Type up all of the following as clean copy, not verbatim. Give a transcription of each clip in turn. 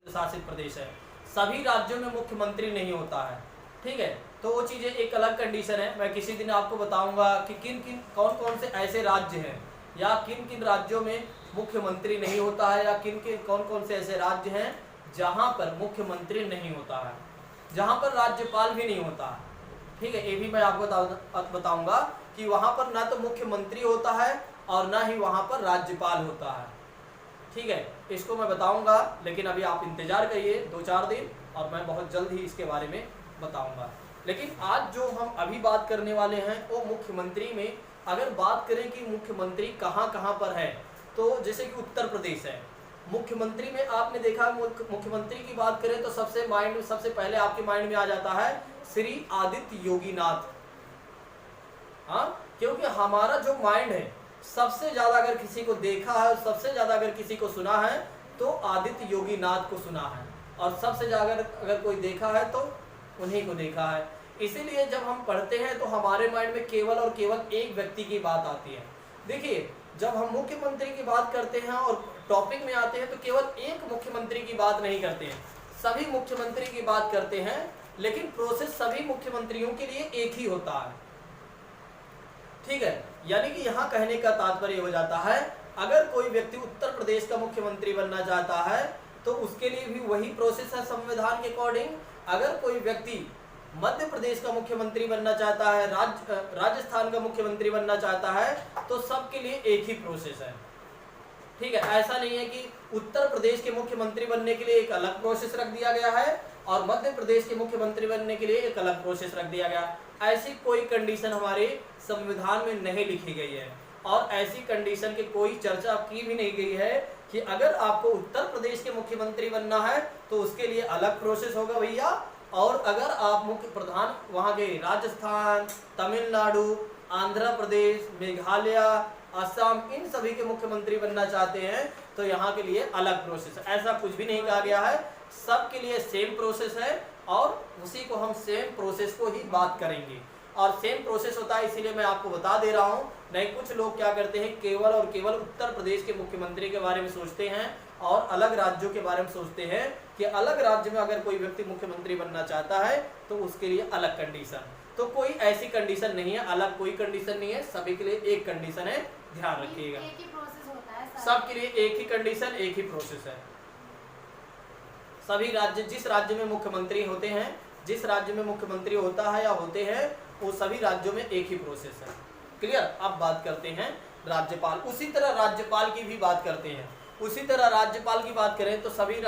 शासित प्रदेश है, सभी राज्यों में मुख्यमंत्री नहीं होता है। ठीक है, तो वो चीज़ें एक अलग कंडीशन है। मैं किसी दिन आपको बताऊंगा कि किन किन कौन कौन से ऐसे राज्य हैं या किन किन राज्यों में मुख्यमंत्री नहीं होता है, या किन किन कौन कौन से ऐसे राज्य हैं जहां पर मुख्यमंत्री नहीं होता है, जहां पर राज्यपाल भी नहीं होता है। ठीक है, ये भी मैं आपको बताऊंगा कि वहां पर ना तो मुख्यमंत्री होता है और ना ही वहां पर राज्यपाल होता है। ठीक है, इसको मैं बताऊंगा, लेकिन अभी आप इंतजार करिए 2-4 दिन और मैं बहुत जल्द ही इसके बारे में बताऊंगा। लेकिन आज जो हम अभी बात करने वाले हैं वो मुख्यमंत्री में, अगर बात करें कि मुख्यमंत्री कहाँ कहाँ पर है, तो जैसे कि उत्तर प्रदेश है, मुख्यमंत्री में आपने देखा मुख्यमंत्री की बात करें तो सबसे पहले आपके माइंड में आ जाता है श्री आदित्य योगीनाथ। हाँ, क्योंकि हमारा जो माइंड है सबसे ज्यादा अगर किसी को देखा है, सबसे ज्यादा अगर किसी को सुना है तो आदित्य योगीनाथ को सुना है, और सबसे ज्यादा अगर कोई देखा है तो उन्हीं को देखा है। इसीलिए जब हम पढ़ते हैं तो हमारे माइंड में केवल और केवल एक व्यक्ति की बात आती है। देखिए, जब हम मुख्यमंत्री की बात करते हैं और टॉपिक में आते हैं तो केवल एक मुख्यमंत्री की बात नहीं करते हैं, सभी मुख्यमंत्री की बात करते हैं, लेकिन प्रोसेस सभी मुख्यमंत्रियों के लिए एक ही होता है। ठीक है, यानी कि यहाँ कहने का तात्पर्य हो जाता है, अगर कोई व्यक्ति उत्तर प्रदेश का मुख्यमंत्री बनना चाहता है तो उसके लिए भी वही प्रोसेस है संविधान के अकॉर्डिंग। अगर कोई व्यक्ति मध्य प्रदेश का मुख्यमंत्री बनना चाहता है, राजस्थान का मुख्यमंत्री बनना चाहता है, तो सबके लिए एक ही प्रोसेस है। ठीक है, ऐसा नहीं है कि उत्तर प्रदेश के मुख्यमंत्री बनने के लिए एक अलग प्रोसेस रख दिया गया है और मध्य प्रदेश के मुख्यमंत्री बनने के लिए एक अलग प्रोसेस रख दिया गया। ऐसी कोई कंडीशन हमारे संविधान में नहीं लिखी गई है, और ऐसी कंडीशन की कोई चर्चा की भी नहीं गई है कि अगर आपको उत्तर प्रदेश के मुख्यमंत्री बनना है तो उसके लिए अलग प्रोसेस होगा भैया, और अगर आप मुख्य प्रधान वहाँ के राजस्थान, तमिलनाडु, आंध्र प्रदेश, मेघालय, असम, इन सभी के मुख्यमंत्री बनना चाहते हैं तो यहाँ के लिए अलग प्रोसेस है। ऐसा कुछ भी नहीं कहा गया है, सबके लिए सेम प्रोसेस है और उसी को हम सेम प्रोसेस को ही बात करेंगे। और सेम प्रोसेस होता है, इसीलिए मैं आपको बता दे रहा हूँ। नहीं, कुछ लोग क्या करते हैं, केवल और केवल उत्तर प्रदेश के मुख्यमंत्री के बारे में सोचते हैं और अलग राज्यों के बारे में सोचते हैं कि अलग राज्य में अगर कोई व्यक्ति मुख्यमंत्री बनना चाहता है तो उसके लिए अलग कंडीशन। तो कोई ऐसी कंडीशन नहीं है, अलग कोई कंडीशन नहीं है, सभी के लिए एक कंडीशन है, ध्यान रखिएगा। एक ही प्रोसेस होता है सबके लिए एक ही कंडीशन, एक ही प्रोसेस है। सभी राज्य, जिस राज्य में मुख्यमंत्री होते हैं, जिस राज्य में मुख्यमंत्री होता है या होते हैं, वो सभी राज्यों में एक ही प्रोसेस है। क्लियर? अब बात करते हैं राज्यपाल। उसी तरह राज्यपाल की भी बात करते हैं। उसी तरह राज्यपाल की बात करें तो सभी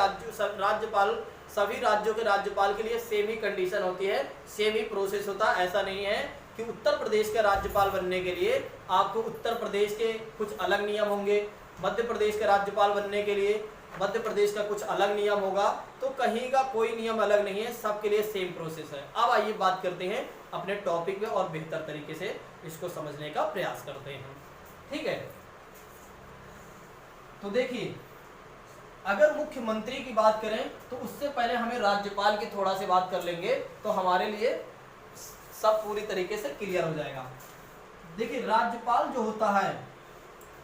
राज्यों के राज्यपाल के लिए सेम ही कंडीशन होती है, सेम ही प्रोसेस होता है। ऐसा नहीं है कि उत्तर प्रदेश का राज्यपाल बनने के लिए आपको उत्तर प्रदेश के कुछ अलग नियम होंगे, मध्य प्रदेश का राज्यपाल बनने के लिए मध्य प्रदेश का कुछ अलग नियम होगा, तो कहीं का कोई नियम अलग नहीं है, सबके लिए सेम प्रोसेस है। अब आइए बात करते हैं अपने टॉपिक पे और बेहतर तरीके से इसको समझने का प्रयास करते हैं। ठीक है, तो देखिए, अगर मुख्यमंत्री की बात करें तो उससे पहले हमें राज्यपाल की थोड़ा सी बात कर लेंगे तो हमारे लिए सब पूरी तरीके से क्लियर हो जाएगा। देखिए, राज्यपाल जो होता है,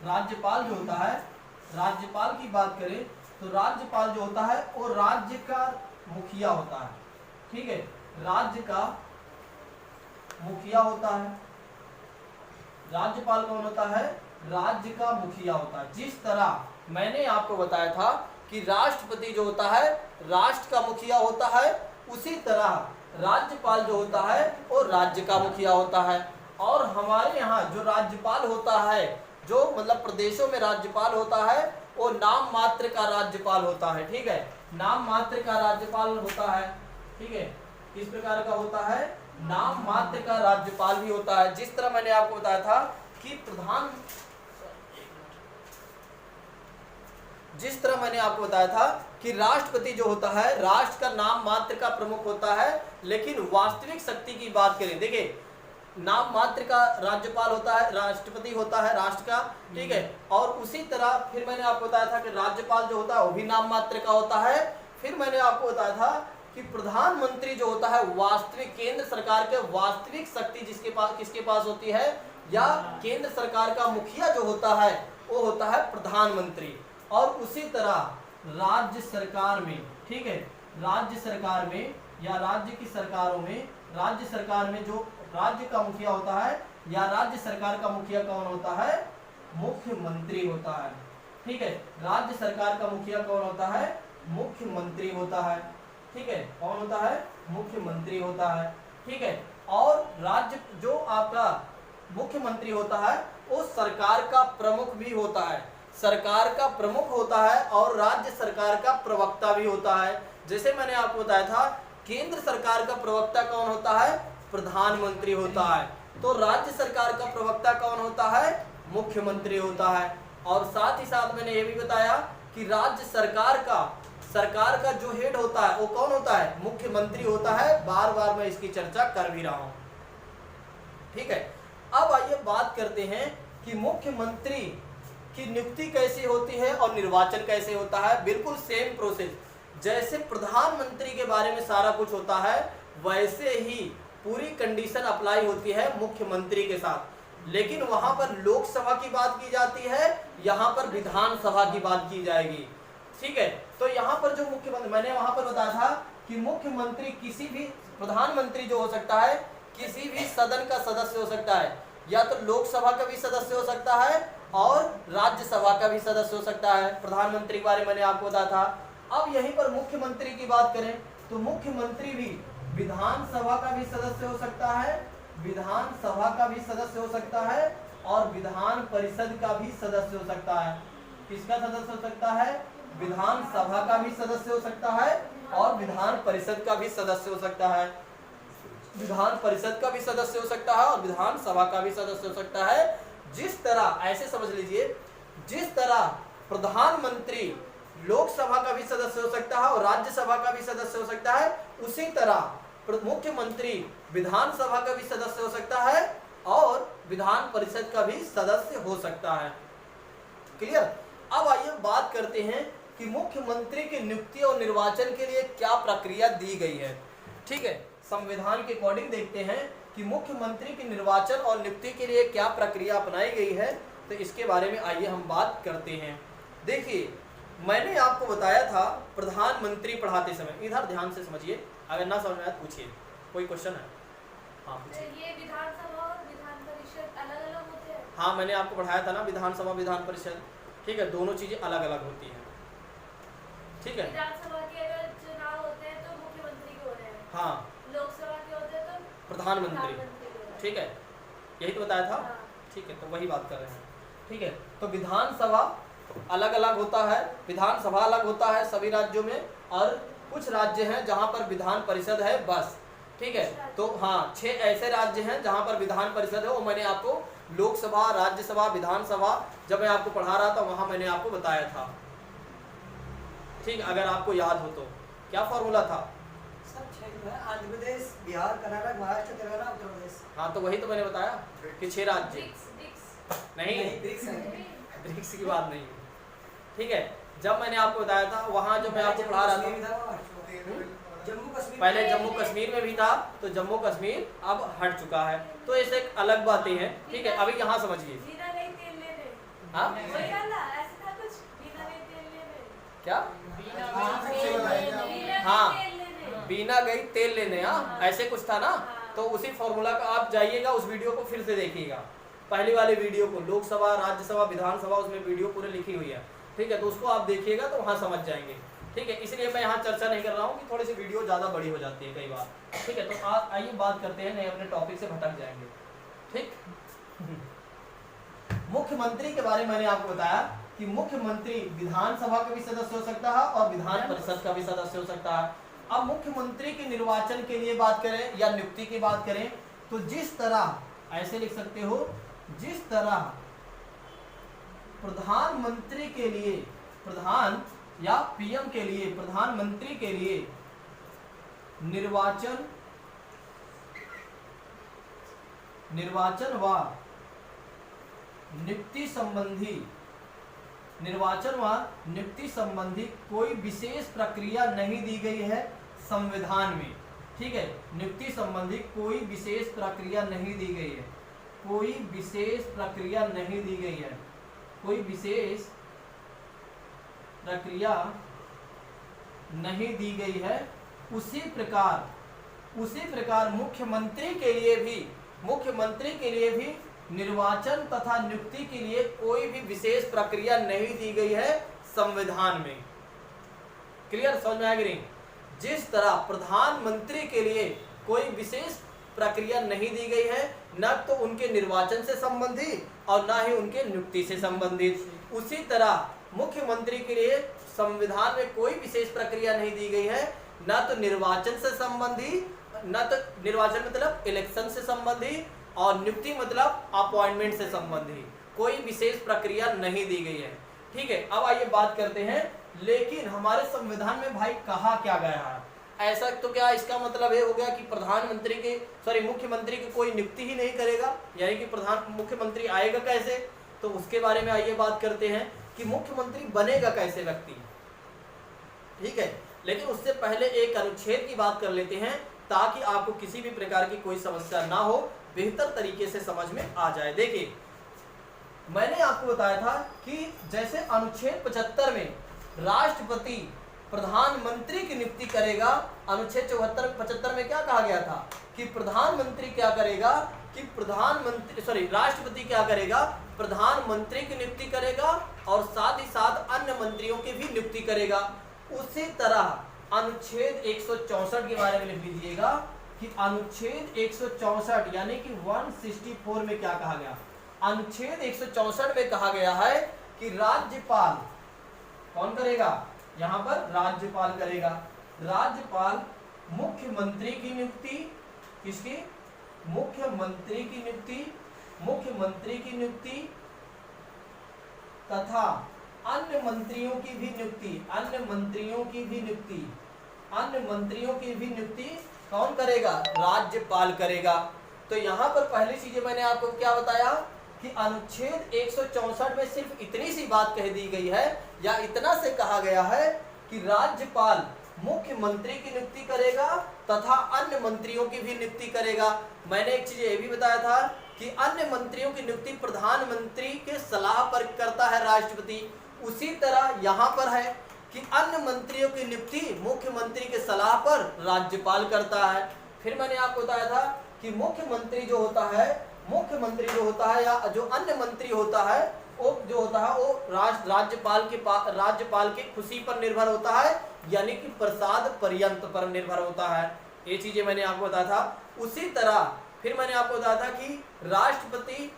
राज्यपाल की बात करें तो राज्यपाल जो होता है वो राज्य का मुखिया होता है। ठीक है, राज्य का मुखिया होता है। राज्यपाल कौन होता है? राज्य का मुखिया होता है। जिस तरह मैंने आपको बताया था कि राष्ट्रपति जो होता है राष्ट्र का मुखिया होता है, उसी तरह राज्यपाल जो होता है वो राज्य का मुखिया होता है। और हमारे यहाँ जो राज्यपाल होता है, जो मतलब प्रदेशों में राज्यपाल होता है, वो नाम मात्र का राज्यपाल होता है। ठीक है, नाम मात्र का राज्यपाल होता है। ठीक है, किस प्रकार का होता है? नाम मात्र का राज्यपाल भी होता है। जिस तरह मैंने आपको बताया था कि राष्ट्रपति जो होता है राष्ट्र का नाम मात्र का प्रमुख होता है, लेकिन वास्तविक शक्ति की बात करें, देखिए, नाम मात्र का राज्यपाल होता है, राष्ट्रपति होता है राष्ट्र का। ठीक है, और उसी तरह फिर मैंने आपको बताया था कि राज्यपाल जो होता है वो भी नाम मात्र का होता है। फिर मैंने आपको बताया था कि प्रधानमंत्री जो होता है वास्तविक केंद्र सरकार के वास्तविक शक्ति किसके पास होती है, या केंद्र सरकार का मुखिया जो होता है वो होता है प्रधानमंत्री। और उसी तरह राज्य सरकार में, ठीक है, राज्य सरकार में या राज्य की सरकारों में, राज्य सरकार में जो राज्य का मुखिया होता है या राज्य सरकार का मुखिया कौन होता है? मुख्यमंत्री होता है। ठीक है, राज्य सरकार का मुखिया कौन होता है? मुख्यमंत्री होता है। ठीक है, कौन होता है? मुख्यमंत्री होता है। ठीक है, और राज्य जो आपका मुख्यमंत्री होता है वो सरकार का प्रमुख भी होता है, सरकार का प्रमुख होता है और राज्य सरकार का प्रवक्ता भी होता है। जैसे मैंने आपको बताया था केंद्र सरकार का प्रवक्ता कौन होता है? प्रधानमंत्री होता है। तो राज्य सरकार का प्रवक्ता कौन होता है? मुख्यमंत्री होता है। और साथ ही साथ मैंने ये भी बताया कि राज्य सरकार का जो हेड होता है वो कौन होता है? मुख्यमंत्री होता है। बार बार मैं इसकी चर्चा कर भी रहा हूं। ठीक है, अब आइए बात करते हैं कि मुख्यमंत्री की नियुक्ति कैसी होती है और निर्वाचन कैसे होता है। बिल्कुल सेम प्रोसेस, जैसे प्रधानमंत्री के बारे में सारा कुछ होता है वैसे ही पूरी कंडीशन अप्लाई होती है मुख्यमंत्री के साथ। लेकिन वहां पर लोकसभा की बात की जाती है, यहाँ पर विधानसभा की बात की जाएगी। ठीक है, तो यहाँ पर जो मुख्यमंत्री, मैंने वहां पर बताया था कि मुख्यमंत्री किसी भी, प्रधानमंत्री जो हो सकता है किसी भी सदन का सदस्य हो सकता है, या तो लोकसभा का भी सदस्य हो सकता है और राज्यसभा का भी सदस्य हो सकता है। प्रधानमंत्री के बारे में मैंने आपको बताया था। अब यहीं पर मुख्यमंत्री की बात करें तो मुख्यमंत्री भी विधानसभा का भी सदस्य हो सकता है, विधानसभा का भी सदस्य हो सकता है और विधान परिषद का भी सदस्य हो सकता है। किसका सदस्य हो सकता है? विधानसभा का भी सदस्य हो सकता है और विधान परिषद का भी सदस्य हो सकता है। विधान परिषद का भी सदस्य हो सकता है और विधानसभा का भी सदस्य हो सकता है। जिस तरह, ऐसे समझ लीजिए, जिस तरह प्रधानमंत्री लोकसभा का भी सदस्य हो सकता है और राज्यसभा का भी सदस्य हो सकता है, उसी तरह मुख्यमंत्री विधानसभा का भी सदस्य हो सकता है और विधान परिषद का भी सदस्य हो सकता है। क्लियर? अब आइए बात करते हैं कि मुख्यमंत्री की नियुक्ति और निर्वाचन के लिए क्या प्रक्रिया दी गई है। ठीक है, संविधान के अकॉर्डिंग देखते हैं कि मुख्यमंत्री की निर्वाचन और नियुक्ति के लिए क्या प्रक्रिया अपनाई गई है। तो इसके बारे में आइए हम बात करते हैं। देखिए, मैंने आपको बताया था प्रधानमंत्री पढ़ाते समय, इधर ध्यान से समझिए, अगर ना समझ में आए पूछिए, कोई क्वेश्चन है? हाँ पूछिए। ये विधानसभा और विधान परिषद अलग अलग होते हैं? हाँ, मैंने आपको पढ़ाया था ना, विधानसभा विधान परिषद, ठीक है, दोनों चीजें अलग अलग होती हैं। ठीक है, विधानसभा के अगर चुनाव होते हैं तो मुख्यमंत्री के हो रहे हैं, हाँ, लोकसभा के होते हैं तो प्रधानमंत्री। के हो रहे हैं। ठीक है, यही तो बताया था। हाँ। ठीक है, तो वही बात कर रहे हैं। ठीक है, तो विधानसभा अलग अलग होता है, विधानसभा अलग होता है सभी राज्यों में, और कुछ राज्य हैं जहां पर विधान परिषद है बस। ठीक है, तो हाँ, 6 ऐसे राज्य हैं जहां पर विधान परिषद है। वो मैंने आपको लोकसभा, राज्यसभा, विधानसभा जब मैं आपको पढ़ा रहा था वहां मैंने आपको बताया था। ठीक, अगर आपको याद हो तो क्या फॉर्मूला था? आंध्र प्रदेश, बिहार, कर्नाटक, महाराष्ट्र, तेलंगाना, उत्तर प्रदेश। हाँ, तो वही तो मैंने बताया कि 6 राज्य। नहीं, ब्रिक्स है। ब्रिक्स की बात नहीं। ठीक है, जब मैंने आपको बताया था वहां जो मैं आपको पढ़ा रहा था, जम्मू कश्मीर, पहले जम्मू कश्मीर में भी था, तो जम्मू कश्मीर अब हट चुका है। तो ऐसे एक अलग बातें हैं। ठीक है, अभी यहाँ समझिए। हाँ, क्या? हाँ, बीना गई तेल लेने, हाँ, ऐसे कुछ था ना। तो उसी फॉर्मूला का आप जाइएगा, उस वीडियो को फिर से देखिएगा, पहले वाले वीडियो को, लोकसभा, राज्यसभा, विधानसभा, उसमें वीडियो पूरे लिखी हुई है। ठीक है, तो उसको आप देखिएगा तो वहाँ समझ जाएंगे। ठीक है, इसलिए मैं यहाँ चर्चा नहीं कर रहा हूँ कि थोड़ी सी वीडियो ज़्यादा बड़ी हो जाती है कई बार। ठीक है, तो आप आइए बात करते हैं, नए अपने टॉपिक से भटक जाएंगे। ठीक, मुख्यमंत्री के बारे में मैंने आपको बताया कि मुख्यमंत्री विधानसभा का भी सदस्य हो सकता है और विधान परिषद का भी सदस्य हो सकता है। अब मुख्यमंत्री के निर्वाचन के लिए बात करें या नियुक्ति की बात करें तो जिस तरह, ऐसे लिख सकते हो, जिस तरह प्रधानमंत्री के लिए, प्रधान या पीएम के लिए, प्रधानमंत्री के लिए निर्वाचन व नियुक्ति संबंधी कोई विशेष प्रक्रिया नहीं दी गई है संविधान में। ठीक है, नियुक्ति संबंधी कोई विशेष प्रक्रिया नहीं दी गई है, कोई विशेष प्रक्रिया नहीं दी गई है, कोई विशेष प्रक्रिया नहीं दी गई है, उसी प्रकार मुख्यमंत्री के लिए भी निर्वाचन तथा नियुक्ति के लिए कोई भी विशेष प्रक्रिया नहीं दी गई है संविधान में। क्लियर, समझ में आ गई? जिस तरह प्रधानमंत्री के लिए कोई विशेष प्रक्रिया नहीं दी गई है, न तो उनके निर्वाचन से संबंधित और न ही उनके नियुक्ति से संबंधित, उसी तरह मुख्यमंत्री के लिए संविधान में कोई विशेष प्रक्रिया नहीं दी गई है, न तो निर्वाचन से संबंधित, न तो निर्वाचन मतलब इलेक्शन से संबंधित, और नियुक्ति मतलब अपॉइंटमेंट से संबंधित कोई विशेष प्रक्रिया नहीं दी गई है। ठीक है, अब आइए बात करते हैं, लेकिन हमारे संविधान में भाई कहा क्या गया है? ऐसा तो क्या इसका मतलब ये हो गया कि मुख्यमंत्री की कोई नियुक्ति ही नहीं करेगा, यानी कि मुख्यमंत्री आएगा कैसे? तो उसके बारे में आइए बात करते हैं कि मुख्यमंत्री बनेगा कैसे व्यक्ति। ठीक है, लेकिन उससे पहले एक अनुच्छेद की बात कर लेते हैं ताकि आपको किसी भी प्रकार की कोई समस्या ना हो, बेहतर तरीके से समझ में आ जाए। देखिए, मैंने आपको बताया था कि जैसे अनुच्छेद 75 में राष्ट्रपति प्रधानमंत्री की नियुक्ति करेगा, अनुच्छेद 75 में क्या कहा गया था कि प्रधानमंत्री क्या करेगा कि राष्ट्रपति क्या करेगा, प्रधानमंत्री की नियुक्ति करेगा और साथ ही साथ अन्य मंत्रियों की भी नियुक्ति करेगा। उसी तरह अनुच्छेद 164 के बारे में लिख लीजिएगा कि अनुच्छेद 164 यानी कि 164 में क्या कहा गया? अनुच्छेद 164 में कहा गया है कि राज्यपाल कौन करेगा? यहाँ पर राज्यपाल करेगा। राज्यपाल मुख्यमंत्री की नियुक्ति, किसकी? मुख्यमंत्री की नियुक्ति तथा अन्य मंत्रियों की भी नियुक्ति कौन करेगा? राज्यपाल करेगा। तो यहाँ पर पहली चीजें मैंने आपको क्या बताया कि अनुच्छेद 164 में सिर्फ इतनी सी बात कह दी गई है या इतना से कहा गया है कि राज्यपाल मुख्यमंत्री की नियुक्ति करेगा तथा अन्य मंत्रियों की भी नियुक्ति करेगा। मैंने एक चीज ये भी बताया था कि अन्य मंत्रियों की नियुक्ति प्रधानमंत्री के सलाह पर करता है राष्ट्रपति। उसी तरह यहाँ पर है कि अन्य मंत्रियों की नियुक्ति मुख्यमंत्री के सलाह पर राज्यपाल करता है। फिर मैंने आपको बताया था कि मुख्यमंत्री जो होता है या जो अन्य मंत्री होता है वो राज्यपाल के खुशी पर निर्भर होता है, यानी कि प्रसाद पर्यंत पर निर्भर होता है। ये चीजें मैंने आपको बताया था। उसी तरह फिर मैंने आपको बताया था कि राष्ट्रपति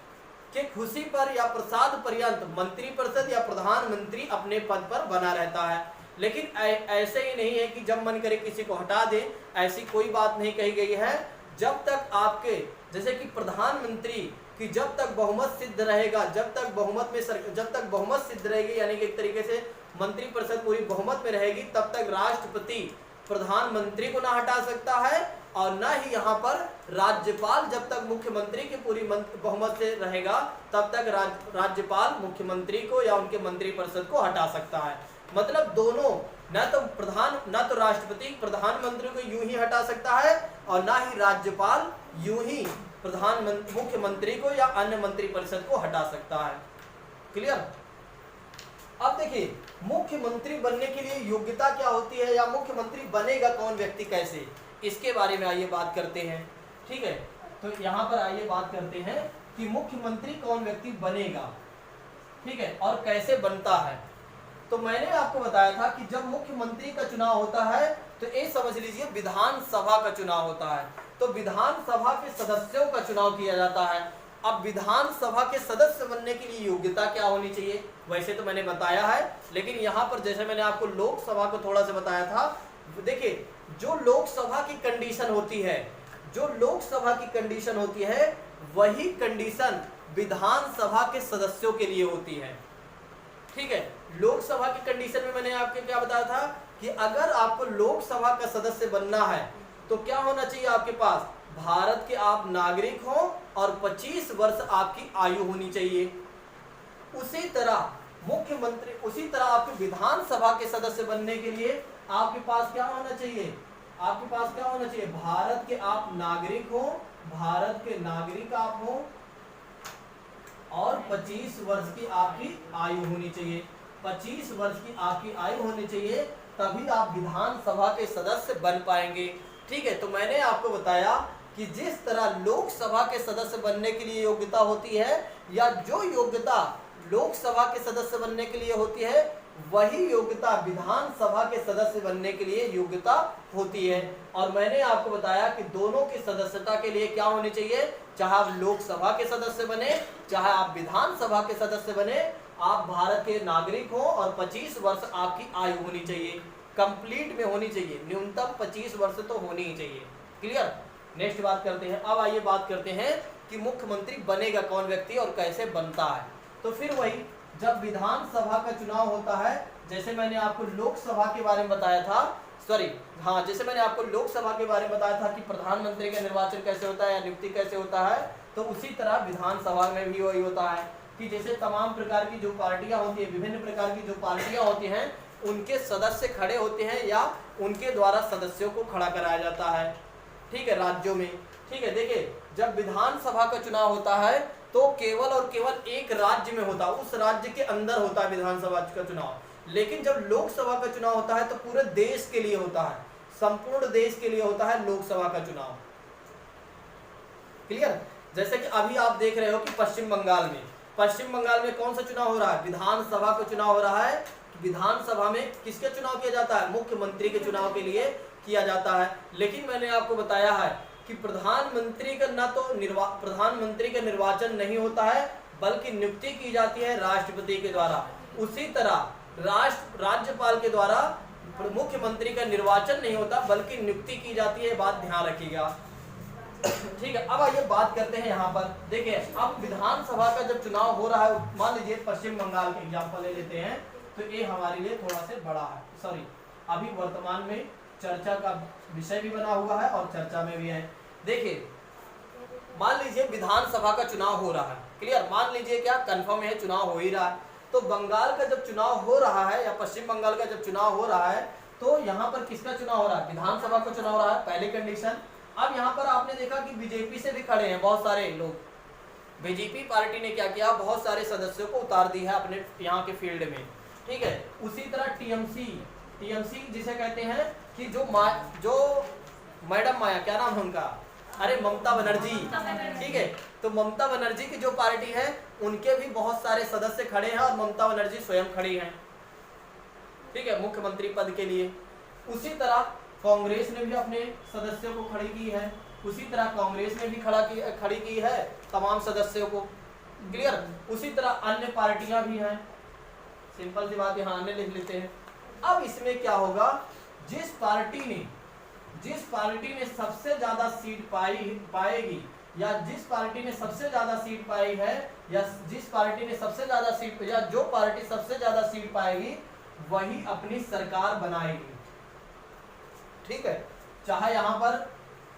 के खुशी पर या प्रसाद पर्यंत मंत्रिपरिषद या प्रधानमंत्री अपने पद पर बना रहता है। लेकिन ऐसे ही नहीं है कि जब मन करे किसी को हटा दे, ऐसी कोई बात नहीं कही गई है। जब तक आपके जैसे कि प्रधानमंत्री की जब तक बहुमत सिद्ध रहेगा, जब तक बहुमत सिद्ध रहेगी, यानी कि एक तरीके से मंत्रिपरिषद पूरी बहुमत में रहेगी, तब तक राष्ट्रपति प्रधानमंत्री को ना हटा सकता है और न ही यहाँ पर राज्यपाल जब तक मुख्यमंत्री की पूरी बहुमत से रहेगा तब तक राज्यपाल मुख्यमंत्री को या उनके मंत्रिपरिषद को हटा सकता है। मतलब दोनों, न तो राष्ट्रपति प्रधानमंत्री को यूं ही हटा सकता है और ना ही राज्यपाल यूं ही मुख्यमंत्री को या अन्य मंत्रिपरिषद को हटा सकता है। क्लियर? अब देखिए, मुख्यमंत्री बनने के लिए योग्यता क्या होती है या मुख्यमंत्री बनेगा कौन व्यक्ति कैसे, इसके बारे में आइए बात करते हैं। ठीक है, तो यहाँ पर आइए बात करते हैं कि मुख्यमंत्री कौन व्यक्ति बनेगा, ठीक है, और कैसे बनता है। तो मैंने आपको बताया था कि जब मुख्यमंत्री का चुनाव होता है तो ये समझ लीजिए विधानसभा का चुनाव होता है। तो विधानसभा के सदस्यों का चुनाव किया जाता है। अब विधानसभा के सदस्य बनने के लिए योग्यता क्या होनी चाहिए, वैसे तो मैंने बताया है, लेकिन यहाँ पर जैसे मैंने आपको लोकसभा को थोड़ा सा बताया था, देखिए जो लोकसभा की कंडीशन होती है वही कंडीशन विधानसभा के सदस्यों के लिए होती है। ठीक है, लोकसभा की कंडीशन में मैंने आपको क्या बताया था कि अगर आपको लोकसभा का सदस्य बनना है तो क्या होना चाहिए, आपके पास भारत के आप नागरिक हो और 25 वर्ष आपकी आयु होनी चाहिए। उसी तरह आपके विधानसभा के सदस्य बनने के लिए आपके पास क्या होना चाहिए, भारत के आप नागरिक हो, आप हो और 25 वर्ष की आपकी आयु होनी चाहिए। 25 वर्ष की आपकी आयु होनी चाहिए, तभी आप विधानसभा के सदस्य बन पाएंगे। ठीक है, तो मैंने आपको बताया कि जिस तरह लोकसभा के सदस्य बनने के लिए योग्यता होती है, या जो योग्यता लोकसभा के सदस्य बनने के लिए होती है, वही योग्यता विधानसभा के सदस्य बनने के लिए योग्यता होती है। और मैंने आपको बताया कि दोनों की सदस्यता के लिए क्या होनी चाहिए, चाहे आप लोकसभा के सदस्य बने, चाहे आप विधानसभा के सदस्य बने, आप भारत के नागरिक हो और 25 वर्ष आपकी आयु होनी चाहिए, कंप्लीट में होनी चाहिए, न्यूनतम 25 वर्ष तो होनी ही चाहिए। क्लियर। नेक्स्ट बात करते हैं। अब आइए बात करते हैं कि मुख्यमंत्री बनेगा कौन व्यक्ति और कैसे बनता है। तो फिर वही, जब विधानसभा का चुनाव होता है, जैसे मैंने आपको लोकसभा के बारे में बताया था, जैसे मैंने आपको लोकसभा के बारे में बताया था कि प्रधानमंत्री का निर्वाचन कैसे होता है या नियुक्ति कैसे होता है, तो उसी तरह विधानसभा में भी वही होता है कि जैसे तमाम प्रकार की जो पार्टियां होती है, विभिन्न प्रकार की जो पार्टियां होती हैं, उनके सदस्य खड़े होते हैं या उनके द्वारा सदस्यों को खड़ा कराया जाता है। ठीक है, राज्यों में। ठीक है, देखिए जब विधानसभा का चुनाव होता है तो केवल और केवल एक राज्य में होता है, उस राज्य के अंदर होता है विधानसभा का चुनाव। लेकिन जब लोकसभा का चुनाव होता है तो पूरे देश के लिए होता है, संपूर्ण देश के लिए होता है लोकसभा का चुनाव। क्लियर। जैसे कि अभी आप देख रहे हो कि पश्चिम बंगाल में कौन सा चुनाव हो रहा है, विधानसभा का चुनाव हो रहा है। विधानसभा में किसका चुनाव किया जाता है, मुख्यमंत्री के चुनाव के लिए किया जाता है। लेकिन मैंने आपको बताया है कि प्रधानमंत्री का निर्वाचन नहीं होता है, बल्कि नियुक्ति की जाती है राष्ट्रपति के द्वारा। उसी तरह राज्यपाल के द्वारा मुख्यमंत्री का निर्वाचन नहीं होता, बल्कि नियुक्ति की जाती है, बात ध्यान रखिएगा। ठीक है, अब आइए बात करते हैं यहाँ पर। देखिए अब विधानसभा का जब चुनाव हो रहा है, मान लीजिए पश्चिम बंगाल के एग्जाम्पल ले लेते हैं, तो ये हमारे लिए थोड़ा से बड़ा है, अभी वर्तमान में चर्चा का विषय भी बना हुआ है और चर्चा में भी है। देखिए मान लीजिए विधानसभा का चुनाव हो रहा है। क्लियर। मान लीजिए क्या कंफर्म है, चुनाव हो ही रहा है। तो बंगाल का जब चुनाव हो रहा है या पश्चिम बंगाल का जब चुनाव हो रहा है, तो यहाँ पर किसका चुनाव हो रहा है, विधानसभा का चुनाव हो रहा है, पहली कंडीशन। अब यहाँ पर आपने देखा कि बीजेपी से भी खड़े हैं बहुत सारे लोग। बीजेपी पार्टी ने क्या किया, बहुत सारे सदस्यों को उतार दी है अपने यहाँ के फील्ड में। ठीक है, उसी तरह टीएमसी जिसे कहते हैं कि जो मैडम माया, क्या नाम है उनका, अरे ममता बनर्जी। ठीक है, तो ममता बनर्जी की जो पार्टी है उनके भी बहुत सारे सदस्य खड़े हैं और ममता बनर्जी स्वयं खड़ी हैं। ठीक है, मुख्यमंत्री पद के लिए। उसी तरह कांग्रेस ने भी अपने सदस्यों को खड़ी की है, उसी तरह कांग्रेस ने भी खड़ी की है तमाम सदस्यों को। क्लियर। उसी तरह अन्य पार्टियां भी हैं, सिंपल सी बात यहाँ अन्य लिख लेते हैं। अब इसमें क्या होगा, जिस पार्टी ने सबसे ज्यादा सीट पाएगी, या जिस पार्टी ने सबसे ज्यादा सीट पाई है, या जिस पार्टी ने सबसे ज्यादा सीट, या जो पार्टी सबसे ज्यादा सीट पाएगी वही अपनी सरकार बनाएगी। ठीक है, चाहे यहाँ पर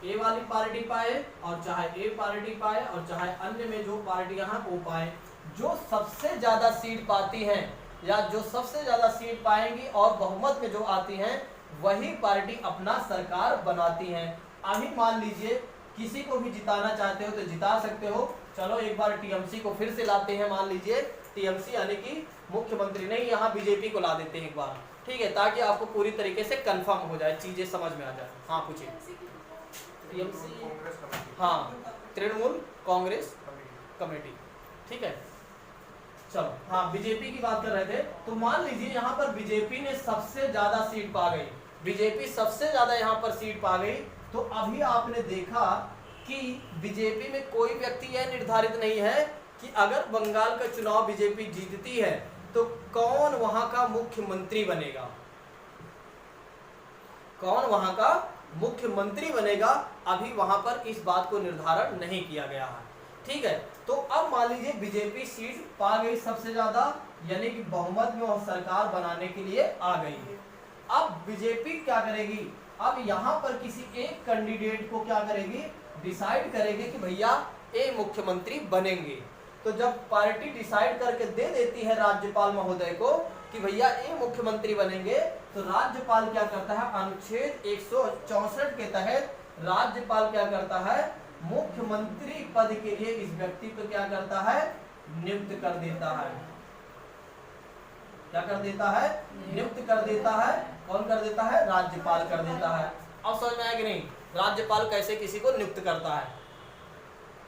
ए वाली पार्टी पाए और चाहे ए पार्टी पाए और चाहे अन्य में जो पार्टियां हैं वो पाए, जो सबसे ज्यादा सीट पाती हैं या जो सबसे ज्यादा सीट पाएंगी और बहुमत में जो आती हैं वही पार्टी अपना सरकार बनाती हैं। अभी मान लीजिए किसी को भी जिताना चाहते हो तो जिता सकते हो। चलो एक बार टीएमसी को फिर से लाते हैं, मान लीजिए टीएमसी यानी कि मुख्यमंत्री नहीं, यहाँ बीजेपी को ला देते हैं एक बार। ठीक है, ताकि आपको पूरी तरीके से कंफर्म हो जाए, चीजें समझ में आ जाए। हाँ पूछिए। टीएमसी, हाँ तृणमूल कांग्रेस कमेटी। ठीक है, चलो हाँ बीजेपी की बात कर रहे थे। तो मान लीजिए यहाँ पर बीजेपी ने सबसे ज्यादा सीट पा गई, बीजेपी सबसे ज्यादा यहाँ पर सीट पा गई। तो अभी आपने देखा कि बीजेपी में कोई व्यक्ति यह निर्धारित नहीं है कि अगर बंगाल का चुनाव बीजेपी जीतती है तो कौन वहां का मुख्यमंत्री बनेगा, कौन वहां का मुख्यमंत्री बनेगा। अभी वहां पर इस बात को निर्धारण नहीं किया गया है। ठीक है, तो अब मान लीजिए बीजेपी सीट पा गई सबसे ज्यादा, यानी कि बहुमत में और सरकार बनाने के लिए आ गई है। अब बीजेपी क्या करेगी, अब यहाँ पर किसी एक कैंडिडेट को क्या करेगी, डिसाइड करेगी कि भैया ए मुख्यमंत्री बनेंगे। तो जब पार्टी डिसाइड करके दे देती है राज्यपाल महोदय को कि भैया ए मुख्यमंत्री बनेंगे, तो राज्यपाल क्या करता है, अनुच्छेद 164 के तहत राज्यपाल क्या करता है, मुख्यमंत्री पद के लिए इस व्यक्ति को क्या करता है, नियुक्त कर देता है। क्या कर देता है? नियुक्त कर देता है। कौन कर देता है? राज्यपाल कर देता है। अब समझ में आया कि नहीं? राज्यपाल कैसे किसी को नियुक्त करता है?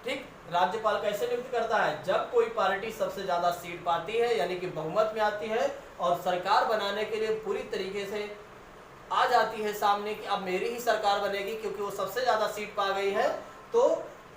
ठीक, राज्यपाल कैसे नियुक्त करता है? जब कोई पार्टी सबसे ज्यादा सीट पाती है, यानी कि बहुमत में आती है और सरकार बनाने के लिए पूरी तरीके से आ जाती है सामने कि अब मेरी ही सरकार बनेगी, क्योंकि वो सबसे ज्यादा सीट पा गई है, तो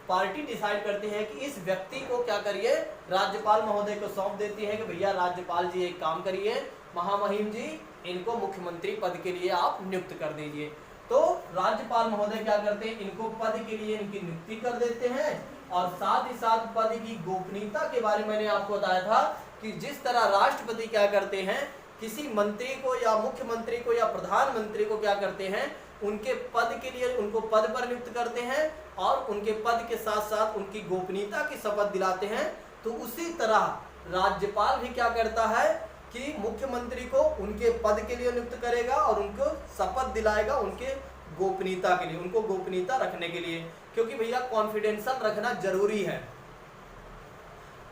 पार्टी डिसाइड करती है कि इस व्यक्ति को क्या करिए, राज्यपाल महोदय को सौंप देती है कि भैया राज्यपाल जी एक काम करिए, महामहिम जी इनको मुख्यमंत्री पद के लिए आप नियुक्त कर दीजिए। तो राज्यपाल महोदय क्या करते हैं, इनको पद के लिए इनकी नियुक्ति कर देते हैं और साथ ही साथ पद की गोपनीयता के बारे में मैंने आपको बताया था कि जिस तरह राष्ट्रपति क्या करते हैं, किसी मंत्री को या मुख्यमंत्री को या प्रधानमंत्री को क्या करते हैं, उनके पद के लिए उनको पद पर नियुक्त करते हैं और उनके पद के साथ साथ उनकी गोपनीयता की शपथ दिलाते हैं, तो उसी तरह राज्यपाल भी क्या करता है कि मुख्यमंत्री को उनके पद के लिए नियुक्त करेगा और उनको शपथ दिलाएगा उनके गोपनीयता के लिए, उनको गोपनीयता रखने के लिए, क्योंकि भैया कॉन्फिडेंशियल रखना जरूरी है।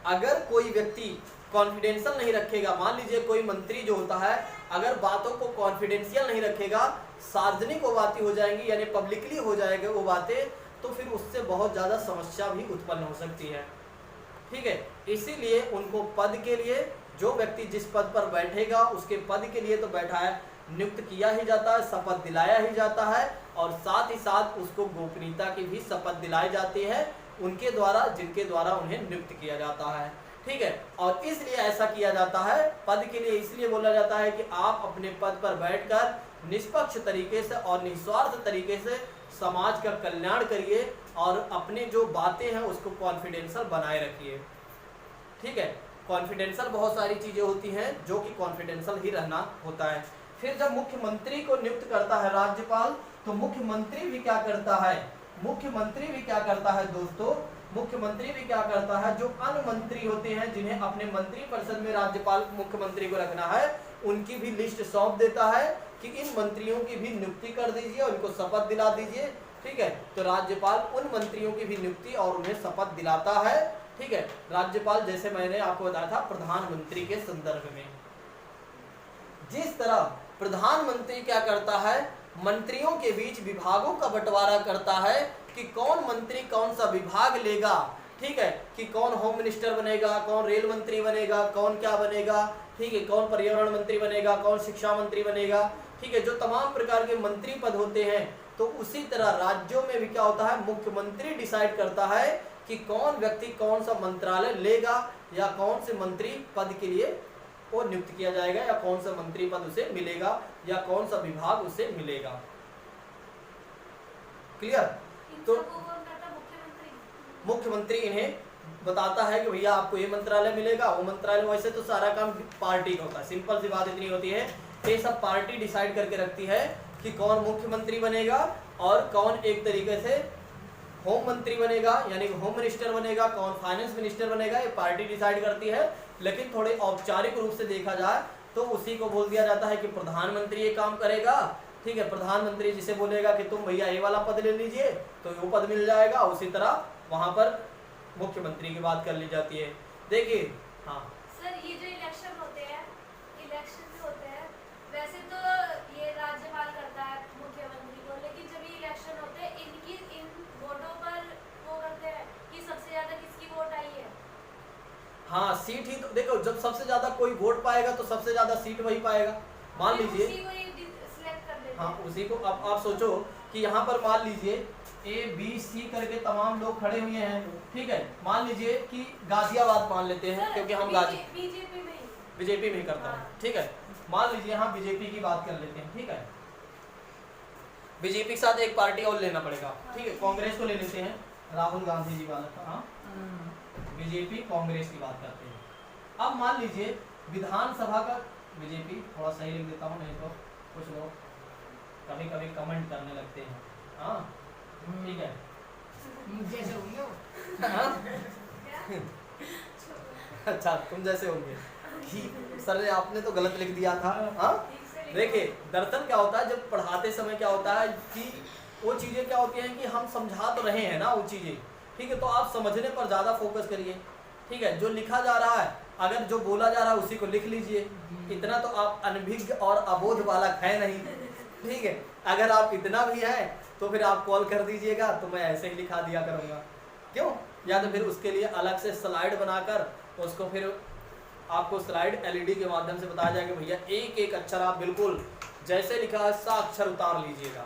अगर कोई व्यक्ति कॉन्फिडेंशियल नहीं रखेगा, मान लीजिए कोई मंत्री जो होता है अगर बातों को कॉन्फिडेंशियल नहीं रखेगा, सार्वजनिक वो बातें हो जाएंगी यानी पब्लिकली हो जाएगी वो बातें, तो फिर उससे बहुत ज़्यादा समस्या भी उत्पन्न हो सकती है। ठीक है, इसीलिए उनको पद के लिए, जो व्यक्ति जिस पद पर बैठेगा उसके पद के लिए तो बैठा है, नियुक्त किया ही जाता है, शपथ दिलाया ही जाता है और साथ ही साथ उसको गोपनीयता की भी शपथ दिलाई जाती है उनके द्वारा जिनके द्वारा उन्हें नियुक्त किया जाता है। ठीक है, और इसलिए ऐसा किया जाता है, पद के लिए इसलिए बोला जाता है कि आप अपने पद पर बैठकर निष्पक्ष तरीके से और निस्वार्थ तरीके से समाज का कल्याण करिए और अपने जो बातें हैं उसको कॉन्फिडेंशियल बनाए रखिए। ठीक है, कॉन्फिडेंशियल बहुत सारी चीजें होती हैं जो कि कॉन्फिडेंशियल ही रहना होता है। फिर जब मुख्यमंत्री को नियुक्त करता है राज्यपाल, तो मुख्यमंत्री भी क्या करता है, मुख्यमंत्री भी क्या करता है दोस्तों, मुख्यमंत्री भी क्या करता है, जो अन्य मंत्री होते हैं जिन्हें अपने मंत्री परिषद में राज्यपाल मुख्यमंत्री को रखना है, उनकी भी लिस्ट सौंप देता है कि इन मंत्रियों की भी नियुक्ति कर दीजिए और उनको शपथ दिला दीजिए। ठीक है, तो राज्यपाल उन मंत्रियों की भी नियुक्ति और उन्हें शपथ दिलाता है। ठीक है, राज्यपाल जैसे मैंने आपको बताया था प्रधानमंत्री के संदर्भ में, जिस तरह प्रधानमंत्री क्या करता है, मंत्रियों के बीच विभागों का बंटवारा करता है कि कौन मंत्री कौन सा विभाग लेगा। ठीक है, कि कौन होम मिनिस्टर बनेगा, कौन रेल मंत्री बनेगा, कौन क्या बनेगा। ठीक है, कौन पर्यावरण मंत्री बनेगा, कौन शिक्षा मंत्री बनेगा। ठीक है, जो तमाम प्रकार के मंत्री पद होते हैं, तो उसी तरह राज्यों में भी क्या होता है, मुख्यमंत्री डिसाइड करता है कि कौन व्यक्ति कौन सा मंत्रालय लेगा या कौन से मंत्री पद के लिए वो नियुक्त किया जाएगा या कौन सा मंत्री पद उसे मिलेगा या कौन सा विभाग उसे मिलेगा। क्लियर? तो मुख्यमंत्री इन्हें बताता है कि भैया आपको ये मंत्रालय मिलेगा, वो मंत्रालय। वैसे तो सारा काम पार्टी का होता है, सिंपल सी बात इतनी होती है, ये सब पार्टी डिसाइड करके रखती है कि कौन मुख्यमंत्री बनेगा और कौन एक तरीके से होम मंत्री बनेगा यानी होम मिनिस्टर बनेगा, कौन फाइनेंस मिनिस्टर बनेगा, ये पार्टी डिसाइड करती है। लेकिन थोड़े औपचारिक रूप से देखा जाए तो उसी को बोल दिया जाता है कि प्रधानमंत्री ये काम करेगा। ठीक है, प्रधानमंत्री जिसे बोलेगा कि तुम भैया ये वाला पद ले लीजिए तो वो पद मिल जाएगा, उसी तरह वहां पर मुख्यमंत्री की बात कर ली जाती है। देखिए, हाँ सर, ये जो इलेक्शन होते हैं, इलेक्शन जो होते हैं, वैसे तो ये राज्यपाल करता है मुख्यमंत्री को, लेकिन जब ये इलेक्शन होते हैं इनकी इन वोटों पर वो करते हैं कि सबसे ज्यादा किसकी वोट आई है। हाँ, सीट ही तो देखो, जब सबसे ज्यादा कोई वोट पाएगा तो सबसे ज्यादा सीट वही पाएगा। मान लीजिए हाँ, उसी को। अब आप सोचो कि यहाँ पर मान लीजिए ABC करके तमाम लोग खड़े हुए हैं। ठीक है, मान लीजिए कि गाजियाबाद मान लेते हैं क्योंकि हम बीजेपी में ही करता हूँ। ठीक है, मान लीजिए हाँ बीजेपी की बात कर लेते हैं। ठीक है, बीजेपी के साथ एक पार्टी और लेना पड़ेगा। ठीक है, कांग्रेस को ले लेते हैं, राहुल गांधी जी वाला। हाँ, बीजेपी कांग्रेस की बात करते हैं। अब मान लीजिए विधानसभा का बीजेपी, थोड़ा सही लिख देता हूँ नहीं तो कुछ लोग कभी कभी कमेंट करने लगते हैं। हाँ, ठीक है, अच्छा तुम जैसे होंगे। सर ने आपने तो गलत लिख दिया था। हाँ, देखिए दरअसल क्या होता है, जब पढ़ाते समय क्या होता है कि वो चीज़ें क्या होती हैं कि हम समझा तो रहे हैं ना वो चीज़ें। ठीक है, तो आप समझने पर ज़्यादा फोकस करिए। ठीक है, जो लिखा जा रहा है अगर जो बोला जा रहा है उसी को लिख लीजिए। इतना तो आप अनभिज्ञ और अबोध बालक है नहीं, ठीक है। अगर आप इतना भी हैं तो फिर आप कॉल कर दीजिएगा, तो मैं ऐसे ही लिखा दिया करूँगा, क्यों? या तो फिर उसके लिए अलग से स्लाइड बनाकर उसको फिर आपको स्लाइड LED के माध्यम से बताया जाएगा, भैया एक एक अक्षर आप बिल्कुल जैसे लिखा है सा अक्षर उतार लीजिएगा,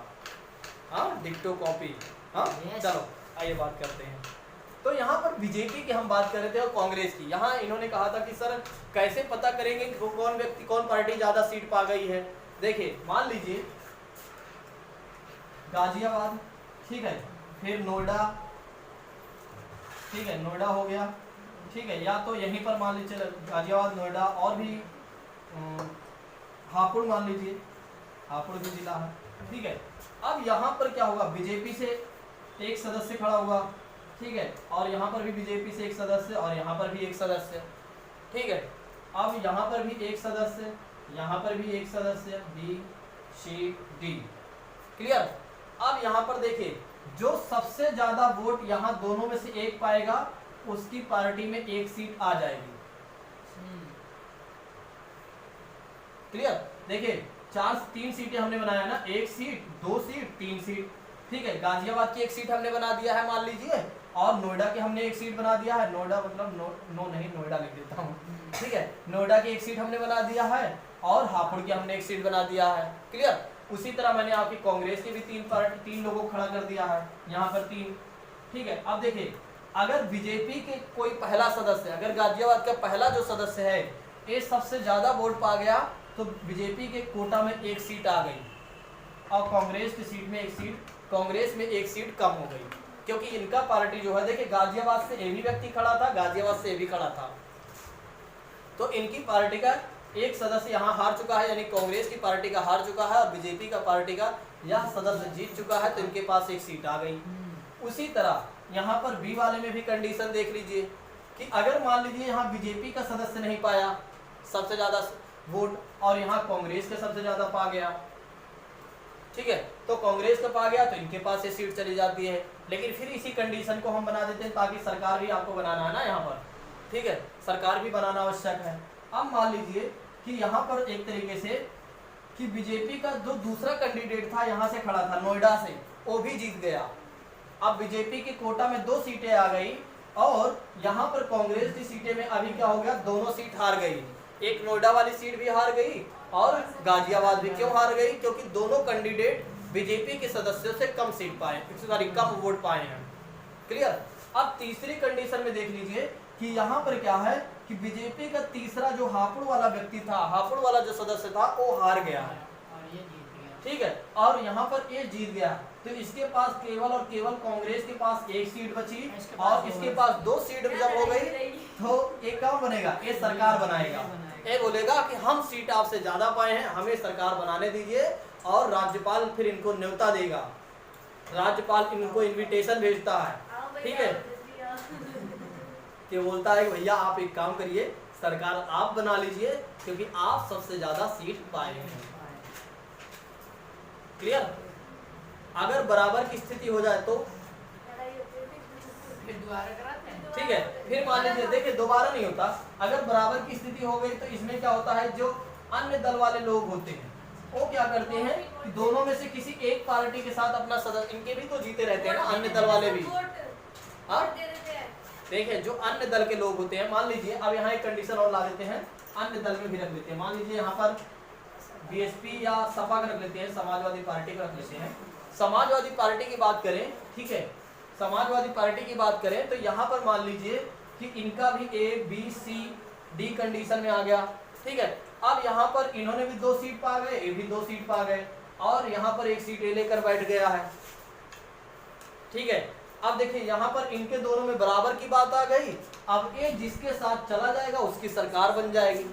हाँ, डिक्टो कॉपी। हाँ चलो आइए बात करते हैं। तो यहाँ पर बीजेपी की हम बात कर रहे थे और कांग्रेस की। यहाँ इन्होंने कहा था कि सर कैसे पता करेंगे कि कौन व्यक्ति, कौन पार्टी ज़्यादा सीट पा गई है। देखिए मान लीजिए गाजियाबाद, ठीक है, फिर नोएडा, ठीक है, नोएडा हो गया, ठीक है, या तो यहीं पर मान लीजिए गाजियाबाद, नोएडा, और भी हापुड़ मान लीजिए, हापुड़ भी जिला है, ठीक है। अब यहाँ पर क्या होगा, बीजेपी से एक सदस्य खड़ा हुआ, ठीक है, और यहाँ पर भी बीजेपी से एक सदस्य, और यहाँ पर भी एक सदस्य, ठीक है। अब यहाँ पर भी एक सदस्य, यहाँ पर भी एक सदस्य, B, C, D, क्लियर। अब यहाँ पर देखिए जो सबसे ज्यादा वोट यहाँ दोनों में से एक पाएगा उसकी पार्टी में एक सीट आ जाएगी, क्लियर। देखिए 3 सीटें हमने बनाया ना, 1 सीट, 2 सीट, 3 सीट, ठीक है। गाजियाबाद की एक सीट हमने बना दिया है मान लीजिए, और नोएडा की हमने एक सीट बना दिया है, नोएडा मतलब नो नहीं, नोएडा लिख देता हूँ, ठीक है। नोएडा की एक सीट हमने बना दिया है और हापुड़ की हमने एक सीट बना दिया है, क्लियर। उसी तरह मैंने आपकी कांग्रेस के भी 3 लोगों को खड़ा कर दिया है, यहाँ पर 3, ठीक है। अब देखिए अगर बीजेपी के कोई पहला सदस्य, अगर गाजियाबाद का पहला जो सदस्य है ये सबसे ज्यादा वोट पा गया तो बीजेपी के कोटा में एक सीट आ गई और कांग्रेस की सीट में एक सीट, कांग्रेस में एक सीट कम हो गई, क्योंकि इनका पार्टी जो है, देखिए गाजियाबाद से ये भी व्यक्ति खड़ा था, गाजियाबाद से ये भी खड़ा था, तो इनकी पार्टी का एक सदस्य यहाँ हार चुका है, यानी कांग्रेस की पार्टी का हार चुका है और बीजेपी का पार्टी का यह सदस्य जीत चुका है, तो इनके पास एक सीट आ गई। उसी तरह यहाँ पर बी वाले में भी कंडीशन देख लीजिए कि अगर मान लीजिए यहाँ बीजेपी का सदस्य नहीं पाया सबसे ज्यादा वोट और यहाँ कांग्रेस के सबसे ज्यादा पा गया, ठीक है, तो कांग्रेस का पा गया तो इनके पास ये सीट चली जाती है। लेकिन फिर इसी कंडीशन को हम बना देते हैं ताकि सरकार भी आपको बनाना है ना यहाँ पर, ठीक है, सरकार भी बनाना आवश्यक है। अब मान लीजिए कि यहाँ पर एक तरीके से कि बीजेपी का जो दूसरा कैंडिडेट था यहाँ से खड़ा था नोएडा से, वो भी जीत गया। अब बीजेपी के कोटा में 2 सीटें आ गई और यहाँ पर कांग्रेस की सीटें में अभी क्या हो गया, दोनों सीट हार गई, एक नोएडा वाली सीट भी हार गई और गाजियाबाद भी। क्यों हार गई? क्योंकि दोनों कैंडिडेट बीजेपी के सदस्यों से कम सीट पाए, सॉरी कम वोट पाए हैं, क्लियर। अब तीसरी कंडीशन में देख लीजिए कि यहाँ पर क्या है कि बीजेपी का तीसरा जो हापुड़ वाला व्यक्ति था, हापुड़ वाला जो सदस्य था वो हार गया है, ठीक है, और यहाँ पर ये जीत गया, तो इसके पास केवल और केवल कांग्रेस के पास एक सीट बची और इसके पास 2 सीट जब हो गई तो एक कौन बनेगा, ये सरकार बनाएगा। ये बोलेगा कि हम सीट आपसे ज्यादा पाए हैं, हमें सरकार बनाने दीजिए, और राज्यपाल फिर इनको न्योता देगा, राज्यपाल इनको इनविटेशन भेजता है, ठीक है, कि बोलता है कि भैया आप एक काम करिए, सरकार आप बना लीजिए क्योंकि आप सबसे ज्यादा सीट पाए हैं, क्लियर। अगर बराबर की स्थिति हो जाए तो फिर दोबारा कराते हैं, ठीक है, फिर मान लीजिए, देखिए दोबारा नहीं होता, अगर बराबर की स्थिति हो गई तो इसमें क्या होता है, जो अन्य दल वाले लोग होते हैं वो क्या करते हैं कि दोनों में से किसी एक पार्टी के साथ अपना सदस्य, इनके भी तो जीते रहते हैं ना अन्य दल वाले भी, हाँ देखिए जो अन्य दल के लोग होते हैं, मान लीजिए अब यहाँ एक कंडीशन और ला देते हैं, अन्य दल में भी रख लेते हैं, मान लीजिए यहाँ पर बीएसपी या सपा का रख लेते हैं, समाजवादी पार्टी का रख लेते हैं। समाजवादी पार्टी की बात करें, ठीक है, समाजवादी पार्टी की बात करें तो यहाँ पर मान लीजिए कि इनका भी A-B-C-D कंडीशन में आ गया, ठीक है। अब यहाँ पर इन्होंने भी 2 सीट पा गए, ये भी 2 सीट पा गए और यहाँ पर एक सीट ये लेकर बैठ गया है, ठीक है। अब देखिए यहाँ पर इनके दोनों में बराबर की बात आ गई, अब ये जिसके साथ चला जाएगा उसकी सरकार बन जाएगी।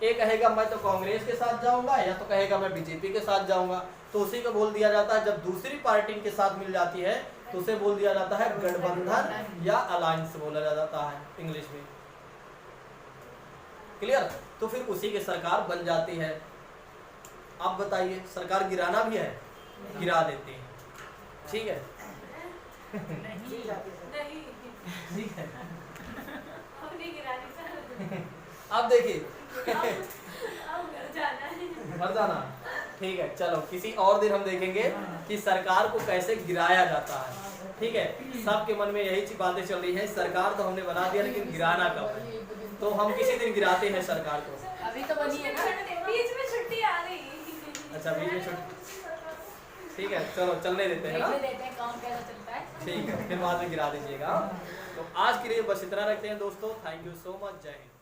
ये कहेगा मैं तो कांग्रेस के साथ जाऊंगा या तो कहेगा मैं बीजेपी के साथ जाऊंगा, तो उसी को बोल दिया जाता है, जब दूसरी पार्टी के साथ मिल जाती है तो उसे बोल दिया जाता है गठबंधन या अलायंस बोला जाता है इंग्लिश में, क्लियर। तो फिर उसी की सरकार बन जाती है। अब बताइए सरकार गिराना भी है, गिरा देते हैं, ठीक है, नहीं ठीक है, हम नहीं गिरानी सर, अब देखिए अब घर जाना है। मर जाना। ठीक है, चलो किसी और दिन हम देखेंगे कि सरकार को कैसे गिराया जाता है। ठीक है, सबके मन में यही बातें चल रही है, सरकार तो हमने बना दिया लेकिन गिराना कब है, तो हम किसी दिन गिराते हैं सरकार को। अभी तो बनी है ना। बीच में छुट्टी आ गई। अच्छा, बीच में छुट्टी, ठीक है चलो चलने देते हैं ना। देखने देते हैं कौन कैसा चलता है। ठीक है, फिर बाद में गिरा दीजिएगा। तो आज के लिए बस इतना रखते हैं दोस्तों। थैंक यू सो मच, जय हिंद।